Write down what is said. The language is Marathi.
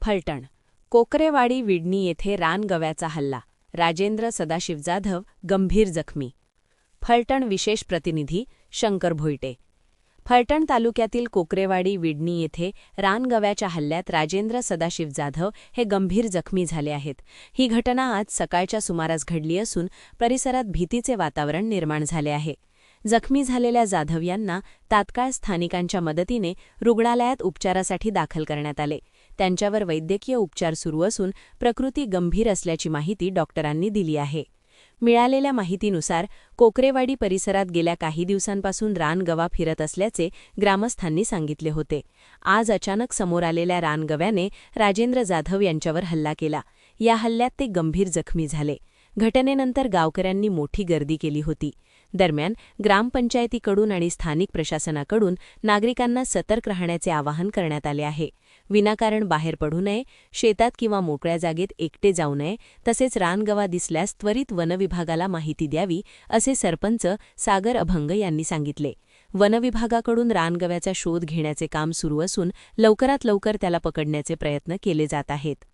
फलटण कोकरेवाडी विडणी येथे रानगव्याचा हल्ला, राजेंद्र सदाशिव जाधव गंभीर जखमी. फलटण विशेष प्रतिनिधी शंकर भोईटे. फलटण तालुक्यातील कोकरेवाडी विडणी येथे रानगव्याच्या हल्ल्यात राजेंद्र सदाशिव जाधव हे गंभीर जखमी झाले आहेत. ही घटना आज सकाळच्या सुमारास घडली असून परिसरात भीतीचे वातावरण निर्माण झाले आहे. जखमी झालेल्या जाधव यांना तात्काळ स्थानिकांच्या मदतीने रुग्णालयात उपचारासाठी दाखल करण्यात आले. त्यांच्यावर वैद्यकीय उपचार सुरू असून प्रकृती गंभीर असल्याची माहिती डॉक्टरांनी दिली आहे. मिळालेल्या माहितीनुसार कोकरेवाडी परिसरात गेल्या काही दिवसांपासून रानगवा फिरत असल्याचे ग्रामस्थांनी सांगितले होते. आज अचानक समोर आलेल्या रानगव्याने राजेंद्र जाधव यांच्यावर हल्ला केला. या हल्ल्यात ते गंभीर जखमी झाले. घटनेनंतर गावकऱ्यांनी मोठी गर्दी केली होती. दरम्यान ग्रामपंचायतीकडून आणि स्थानिक प्रशासनाकडून नागरिकांना सतर्क राहण्याचे आवाहन करण्यात आले आहे. विनाकारण बाहेर पडू नये, शेतात किंवा मोकळ्या जागेत एकटे जाऊ नये, तसेच रानगवा दिसल्यास त्वरित वनविभागाला माहिती द्यावी, असे सरपंच सागर अभंग यांनी सांगितले. वनविभागाकडून रानगव्याचा शोध घेण्याचे काम सुरू असून लवकरात लवकर त्याला पकडण्याचे प्रयत्न केले जात आहेत.